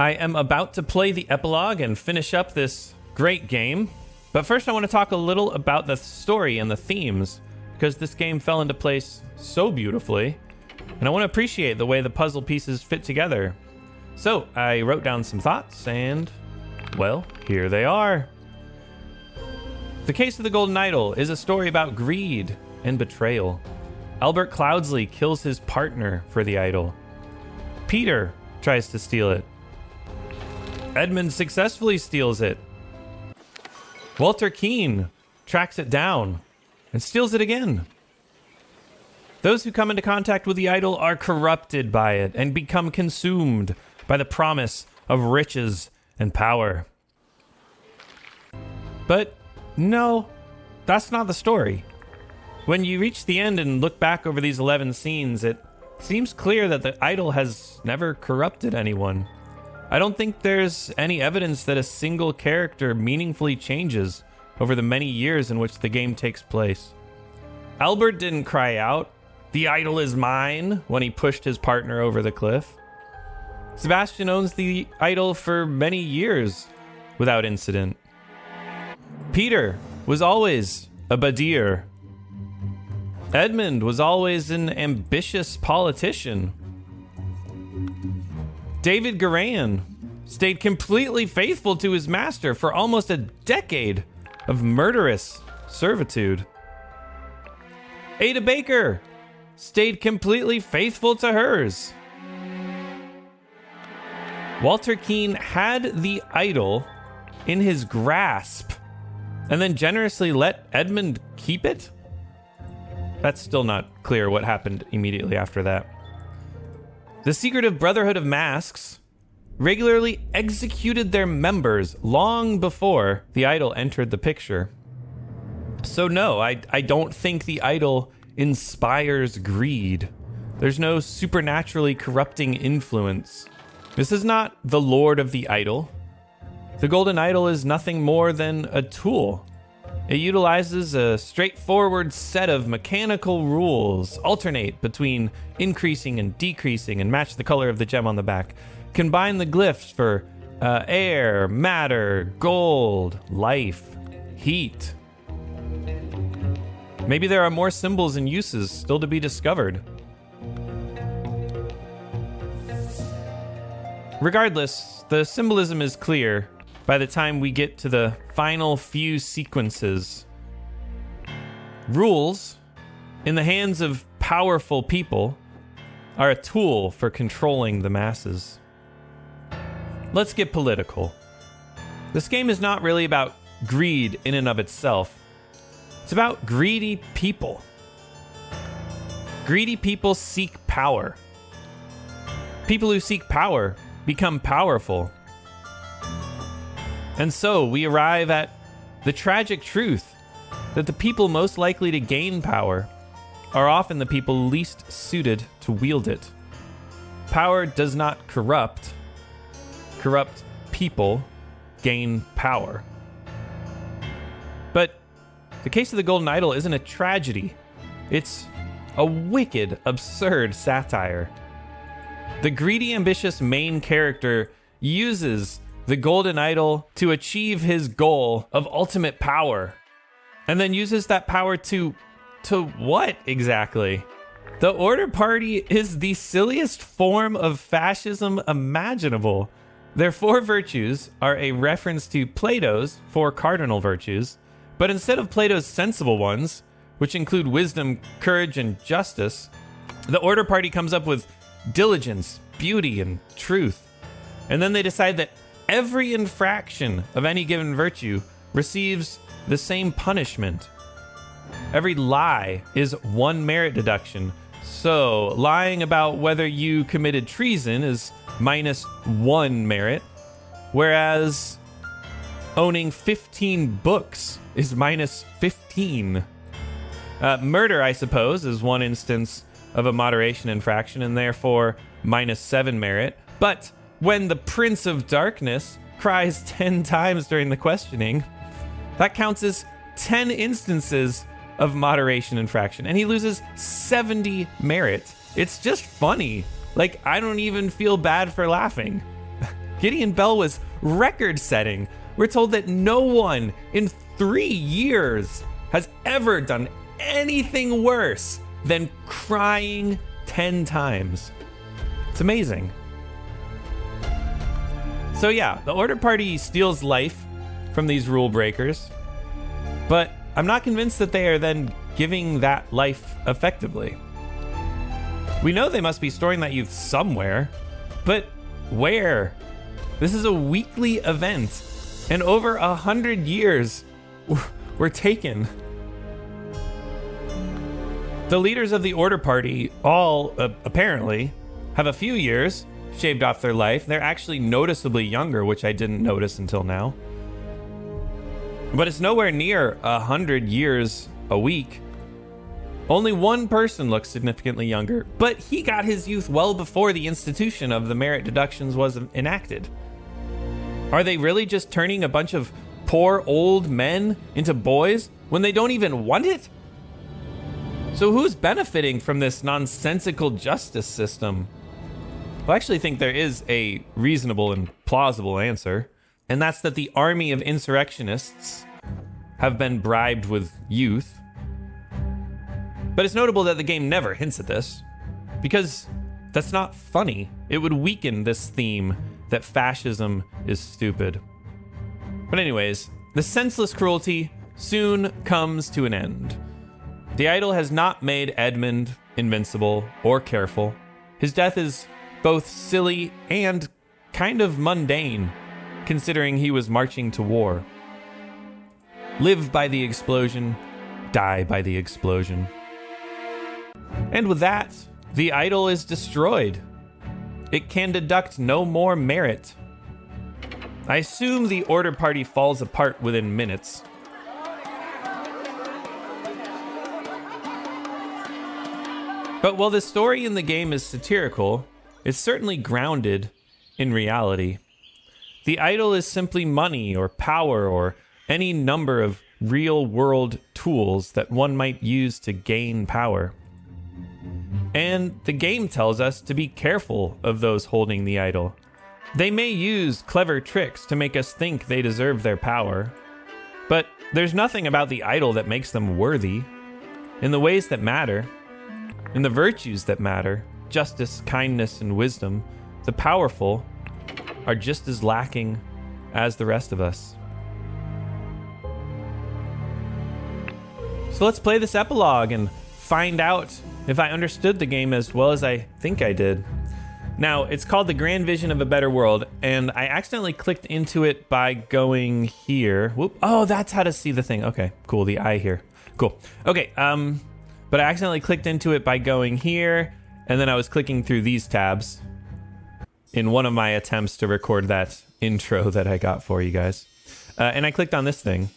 I am about to play the epilogue and finish up this great game. But first I want to talk a little about the story and the themes, because this game fell into place so beautifully, and I want to appreciate the way the puzzle pieces fit together. So I wrote down some thoughts, and, well, here they are. The Case of the Golden Idol is a story about greed and betrayal. Albert Cloudsley kills his partner for the idol. Peter tries to steal it. Edmund successfully steals it. Walter Keane tracks it down and steals it again. Those who come into contact with the idol are corrupted by it and become consumed by the promise of riches and power. But no, that's not the story. When you reach the end and look back over these 11 scenes, it seems clear that the idol has never corrupted anyone. I don't think there's any evidence that a single character meaningfully changes over the many years in which the game takes place. Albert didn't cry out, "The idol is mine," when he pushed his partner over the cliff. Sebastian owns the idol for many years without incident. Peter was always a Badir. Edmund was always an ambitious politician. David Garan stayed completely faithful to his master for almost a decade of murderous servitude. Ada Baker stayed completely faithful to hers. Walter Keane had the idol in his grasp and then generously let Edmund keep it? That's still not clear what happened immediately after that. The secretive Brotherhood of Masks regularly executed their members long before the idol entered the picture. So no, I don't think the idol inspires greed. There's no supernaturally corrupting influence. This is not the Lord of the Idol. The Golden Idol is nothing more than a tool. It utilizes a straightforward set of mechanical rules, alternate between increasing and decreasing, and match the color of the gem on the back. Combine the glyphs for air, matter, gold, life, heat. Maybe there are more symbols and uses still to be discovered. Regardless, the symbolism is clear by the time we get to the final few sequences. Rules, in the hands of powerful people, are a tool for controlling the masses. Let's get political. This game is not really about greed in and of itself. It's about greedy people. Greedy people seek power. People who seek power become powerful. And so we arrive at the tragic truth that the people most likely to gain power are often the people least suited to wield it. Power does not corrupt. Corrupt people gain power. But the Case of the Golden Idol isn't a tragedy. It's a wicked, absurd satire. The greedy, ambitious main character uses the Golden Idol to achieve his goal of ultimate power, and then uses that power to what exactly? The Order Party is the silliest form of fascism imaginable. Their 4 virtues are a reference to Plato's 4 cardinal virtues, but instead of Plato's sensible ones, which include wisdom, courage, and justice, the Order Party comes up with diligence, beauty, and truth. And then they decide that every infraction of any given virtue receives the same punishment. Every lie is 1 merit deduction. So lying about whether you committed treason is minus 1 merit, whereas owning 15 books is minus 15. Murder, I suppose, is one instance of a moderation infraction and therefore minus 7 merit. But when the Prince of Darkness cries 10 times during the questioning, that counts as 10 instances of moderation infraction, and he loses 70 merit. It's just funny. Like, I don't even feel bad for laughing. Gideon Bell was record-setting. We're told that no one in 3 years has ever done anything worse than crying 10 times. It's amazing. So yeah, the Order Party steals life from these rule breakers, but I'm not convinced that they are then giving that life effectively. We know they must be storing that youth somewhere, but where? This is a weekly event, and over 100 years were taken. The leaders of the Order Party all, apparently, have a few years shaved off their life. They're actually noticeably younger, which I didn't notice until now. But it's nowhere near 100 years a week. Only one person looks significantly younger, but he got his youth well before the institution of the merit deductions was enacted. Are they really just turning a bunch of poor old men into boys when they don't even want it? So who's benefiting from this nonsensical justice system? Well, I actually think there is a reasonable and plausible answer, and that's that the army of insurrectionists have been bribed with youth. But it's notable that the game never hints at this, because that's not funny. It would weaken this theme that fascism is stupid. But anyways, the senseless cruelty soon comes to an end. The idol has not made Edmund invincible or careful. His death is both silly and kind of mundane, considering he was marching to war. Live by the explosion, die by the explosion. And with that, the idol is destroyed. It can deduct no more merit. I assume the Order Party falls apart within minutes. But while the story in the game is satirical, it's certainly grounded in reality. The idol is simply money or power or any number of real-world tools that one might use to gain power. And the game tells us to be careful of those holding the idol. They may use clever tricks to make us think they deserve their power, but there's nothing about the idol that makes them worthy. In the ways that matter, in the virtues that matter, justice, kindness, and wisdom, the powerful are just as lacking as the rest of us. So let's play this epilogue and find out if I understood the game as well as I think I did. Now, it's called The Grand Vision of a Better World, and I accidentally clicked into it by going here. Whoop. Oh, that's how to see the thing. Okay, cool. The eye here. Cool. Okay, but I accidentally clicked into it by going here, and then I was clicking through these tabs in one of my attempts to record that intro that I got for you guys. And I clicked on this thing,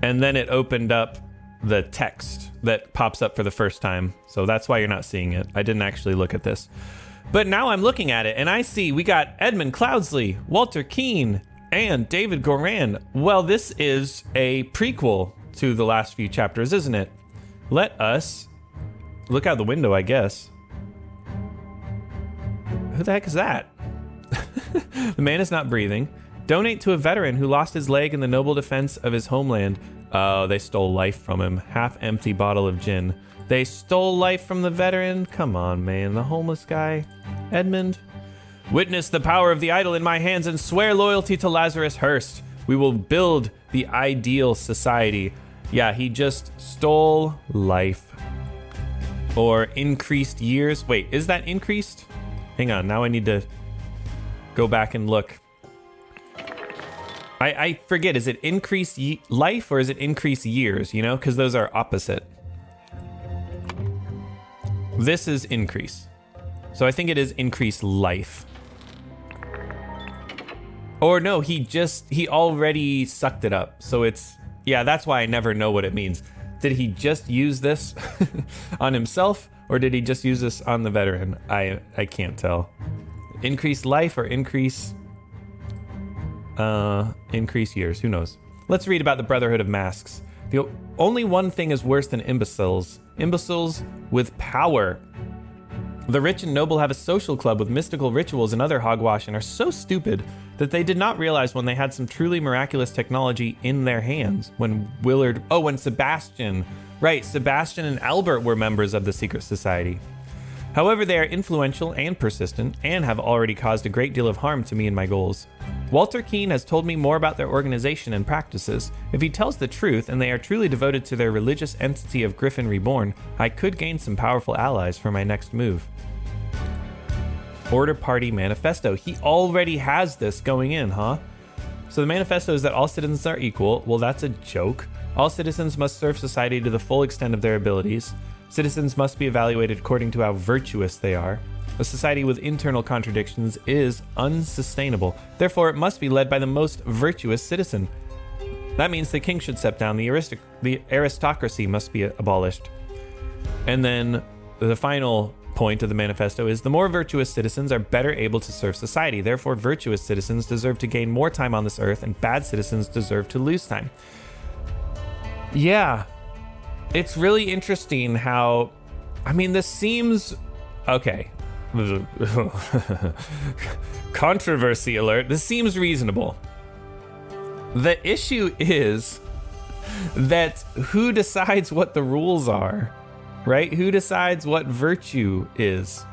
and then it opened up the text that pops up for the first time. So that's why you're not seeing it. I didn't actually look at this. But now I'm looking at it, and I see we got Edmund Cloudsley, Walter Keane, and David Goran. Well, this is a prequel to the last few chapters, isn't it? Let us look out the window, I guess. Who the heck is that? The man is not breathing. Donate to a veteran who lost his leg in the noble defense of his homeland. Oh, they stole life from him. Half-empty bottle of gin. They stole life from the veteran? Come on, man. The homeless guy. Edmund. Witness the power of the idol in my hands and swear loyalty to Lazarus Hearst. We will build the ideal society. Yeah, he just stole life. Or increased years. Wait, is that increased? Hang on, now I need to go back and look. I forget, is it increase life or is it increase years, you know? Because those are opposite. This is increase. So I think it is increase life. Or no, he already sucked it up. So it's, yeah, that's why I never know what it means. Did he just use this on himself or did he just use this on the veteran? I can't tell. Increase life or increase years, who knows? Let's read about the Brotherhood of Masks. The only one thing is worse than imbeciles. Imbeciles with power. The rich and noble have a social club with mystical rituals and other hogwash and are so stupid that they did not realize when they had some truly miraculous technology in their hands. When Sebastian and Albert were members of the secret society. However, they are influential and persistent and have already caused a great deal of harm to me and my goals. Walter Keene has told me more about their organization and practices. If he tells the truth and they are truly devoted to their religious entity of Griffin Reborn, I could gain some powerful allies for my next move. Order Party Manifesto. He already has this going in, huh? So the manifesto is that all citizens are equal. Well, that's a joke. All citizens must serve society to the full extent of their abilities. Citizens must be evaluated according to how virtuous they are. A society with internal contradictions is unsustainable. Therefore, it must be led by the most virtuous citizen. That means the king should step down. The aristocracy must be abolished. And then the final point of the manifesto is the more virtuous citizens are better able to serve society. Therefore, virtuous citizens deserve to gain more time on this earth, and bad citizens deserve to lose time. Yeah, it's really interesting how, this seems, okay. Controversy alert. This seems reasonable. The issue is that who decides what the rules are, right? Who decides what virtue is?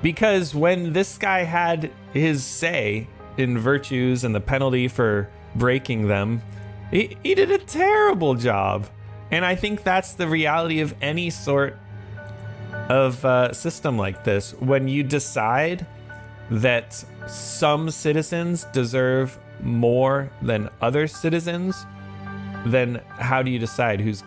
Because when this guy had his say in virtues and the penalty for breaking them, he did a terrible job. And I think that's the reality of any sort of system like this. When you decide that some citizens deserve more than other citizens, then how do you decide who's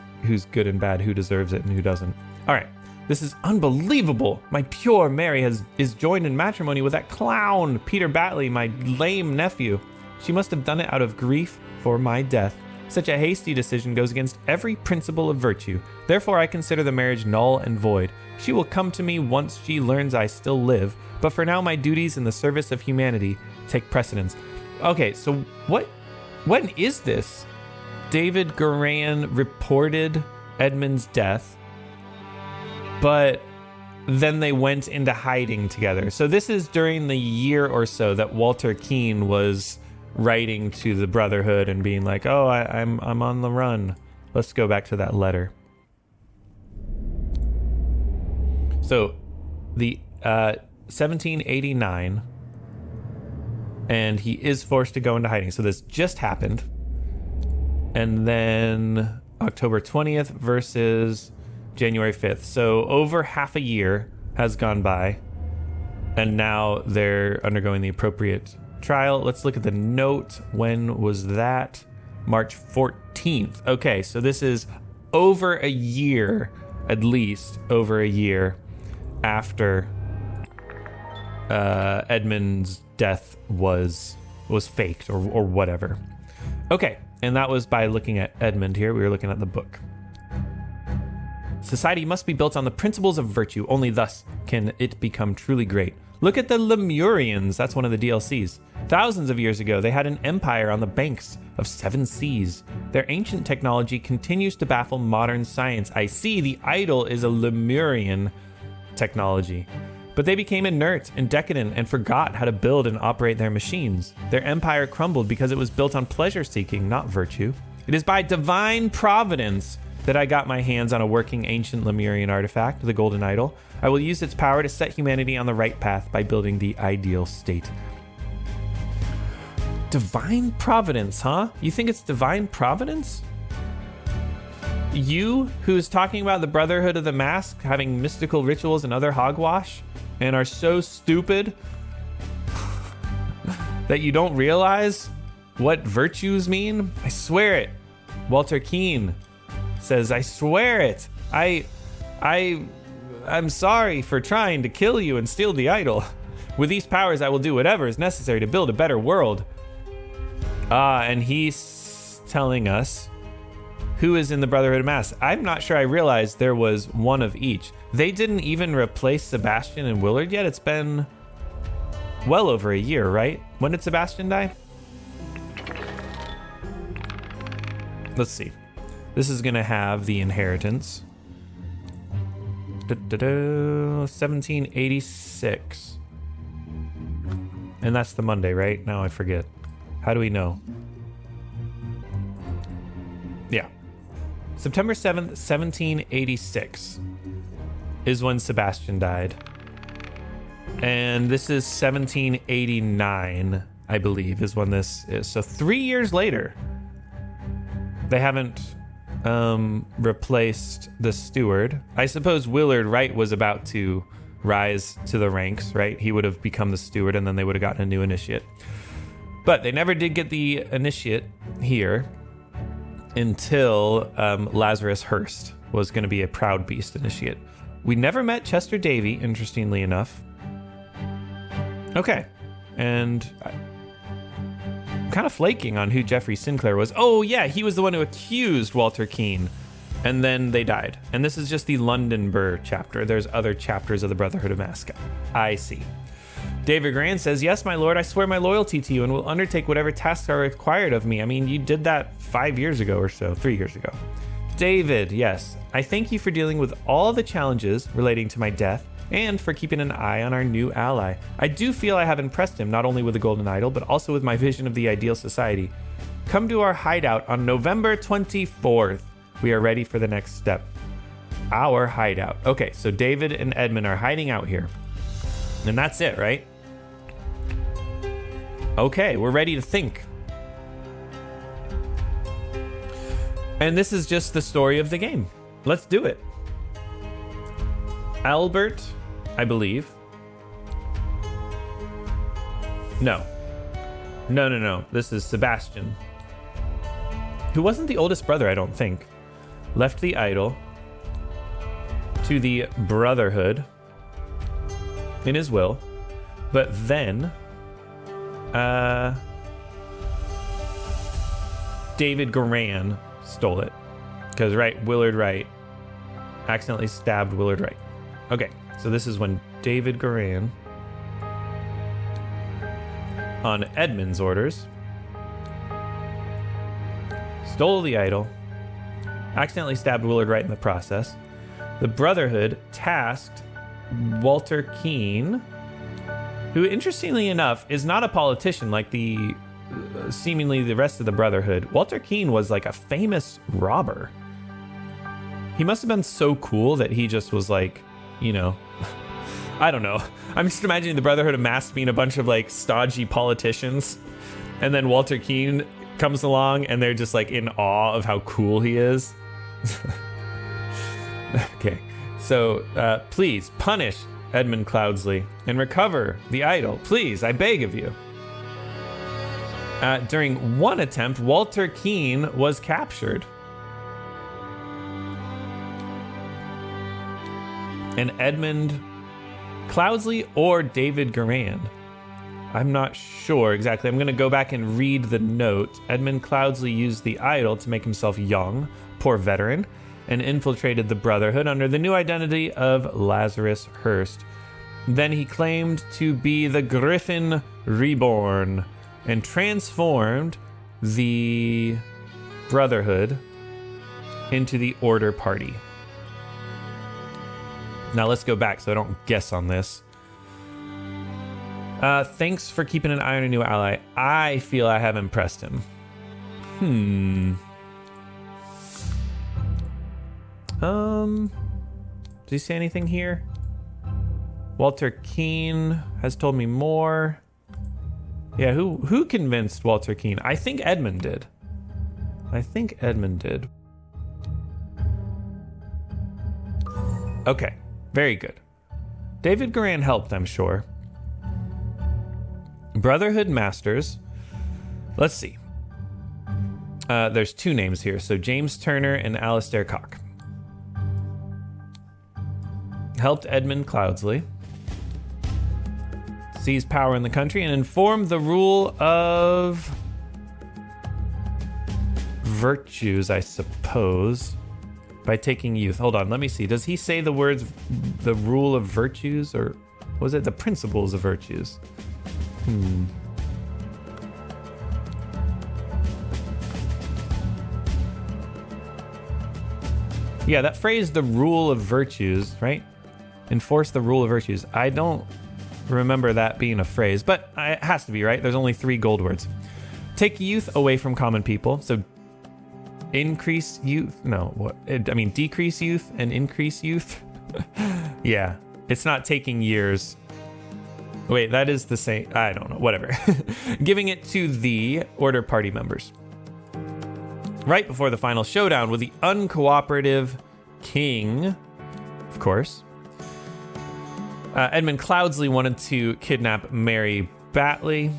good and bad, who deserves it and who doesn't? All right, this is unbelievable. My pure Mary is joined in matrimony with that clown Peter Batley, my lame nephew. She must have done it out of grief for my death. Such a hasty decision goes against every principle of virtue. Therefore, I consider the marriage null and void. She will come to me once she learns I still live, but for now my duties in the service of humanity take precedence. Okay, so when is this? David Garan reported Edmund's death, but then they went into hiding together. So this is during the year or so that Walter Keene was writing to the Brotherhood and being like, oh, I'm on the run. Let's go back to that letter. So the 1789, and he is forced to go into hiding. So this just happened. And then October 20th versus January 5th. So over half a year has gone by, and now they're undergoing the appropriate trial. Let's look at the note. When was that? March 14th. Okay, so this is over a year, at least over a year after Edmund's death was faked or whatever. Okay, and that was by looking at Edmund here. We were looking at the book. Society must be built on the principles of virtue. Only thus can it become truly great. Look at the Lemurians. That's one of the DLCs. Thousands of years ago, they had an empire on the banks of 7 seas. Their ancient technology continues to baffle modern science. I see the idol is a Lemurian technology. But they became inert and decadent and forgot how to build and operate their machines. Their empire crumbled because it was built on pleasure-seeking, not virtue. It is by divine providence that I got my hands on a working ancient Lemurian artifact, the Golden Idol. I will use its power to set humanity on the right path by building the ideal state. Divine providence, huh? You think it's divine providence? You, who's talking about the Brotherhood of the Mask having mystical rituals and other hogwash, and are so stupid that you don't realize what virtues mean? I swear it. Walter Keene says, I swear it. I'm sorry for trying to kill you and steal the idol. With these powers, I will do whatever is necessary to build a better world. And he's telling us who is in the Brotherhood of Mass. I'm not sure I realized there was one of each. They didn't even replace Sebastian and Willard yet. It's been well over a year, right? When did Sebastian die? Let's see. This is going to have the inheritance. 1786. And that's the Monday, right? Now I forget. How do we know? Yeah. September 7th, 1786 is when Sebastian died. And this is 1789, I believe, is when this is. So 3 years later, they haven't replaced the steward. I suppose Willard Wright was about to rise to the ranks, right? He would have become the steward and then they would have gotten a new initiate. But they never did get the initiate here until Lazarus Hearst was going to be a Proud Beast initiate. We never met Chester Davy, interestingly enough. Okay. And I'm kind of flaking on who Jeffrey Sinclair was. Oh, yeah, he was the one who accused Walter Keane. And then they died. And this is just the London Burr chapter. There's other chapters of the Brotherhood of Mascot. I see. David Grant says, yes, my lord, I swear my loyalty to you and will undertake whatever tasks are required of me. I mean, you did that 5 years ago or so, 3 years ago. David, yes, I thank you for dealing with all the challenges relating to my death and for keeping an eye on our new ally. I do feel I have impressed him, not only with the Golden Idol, but also with my vision of the ideal society. Come to our hideout on November 24th. We are ready for the next step. Our hideout. Okay, so David and Edmund are hiding out here. And that's it, right? Okay, we're ready to think. And this is just the story of the game. Let's do it. Albert, I believe. No. No. This is Sebastian. Who wasn't the oldest brother, I don't think. Left the idol to the Brotherhood in his will, but then David Garan stole it because Willard Wright accidentally stabbed Willard Wright. Okay, so this is when David Garan, on Edmund's orders, stole the idol, accidentally stabbed Willard Wright in the process. The Brotherhood tasked Walter Keane, who, interestingly enough, is not a politician like the seemingly the rest of the Brotherhood. Walter Keane was like a famous robber. He must have been so cool that he just was like, you know, I don't know. I'm just imagining the Brotherhood of Masks being a bunch of like stodgy politicians, and then Walter Keane comes along and they're just like in awe of how cool he is. Okay, so please punish Edmund Cloudsley and recover the idol. Please, I beg of you. During one attempt, Walter Keane was captured. And Edmund Cloudsley or David Garan. I'm not sure exactly. I'm going to go back and read the note. Edmund Cloudsley used the idol to make himself young, poor veteran, and infiltrated the Brotherhood under the new identity of Lazarus Hearst. Then he claimed to be the Griffin Reborn and transformed the Brotherhood into the Order Party. Now let's go back so I don't guess on this. Thanks for keeping an eye on a new ally. I feel I have impressed him. Does he say anything here? Walter Keane has told me more. Yeah, who convinced Walter Keane? I think Edmund did. Okay, very good. David Garan helped, I'm sure. Brotherhood Masters. Let's see. There's two names here. So James Turner and Alistair Cock. Helped Edmund Cloudsley seize power in the country and informed the rule of virtues, I suppose, by taking youth. Hold on, let me see. Does he say the words, the rule of virtues, or was it the principles of virtues? Yeah, that phrase, the rule of virtues, right? Enforce the rule of virtues. I don't remember that being a phrase, but it has to be, right? There's only 3 gold words. Take youth away from common people. So increase youth. No, what? I mean, decrease youth and increase youth. Yeah, it's not taking years. Wait, that is the same. I don't know. Whatever. Giving it to the order party members. Right before the final showdown with the uncooperative king, of course. Edmund Cloudsley wanted to kidnap Mary Batley,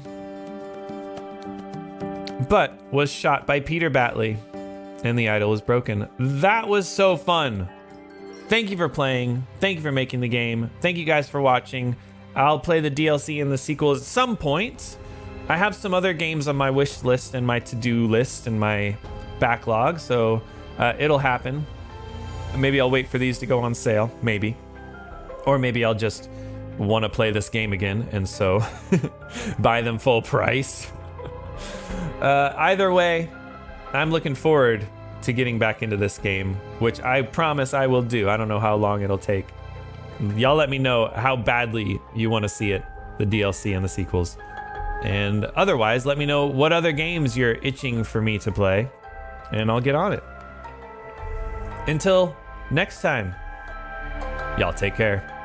but was shot by Peter Batley, and the idol was broken. That was so fun. Thank you for playing. Thank you for making the game. Thank you guys for watching. I'll play the DLC and the sequels at some point. I have some other games on my wish list and my to-do list and my backlog, so it'll happen. Maybe I'll wait for these to go on sale, maybe. Or maybe I'll just want to play this game again, and so buy them full price. Either way, I'm looking forward to getting back into this game, which I promise I will do. I don't know how long it'll take. Y'all let me know how badly you want to see it, the DLC and the sequels. And otherwise, let me know what other games you're itching for me to play, and I'll get on it. Until next time, y'all take care.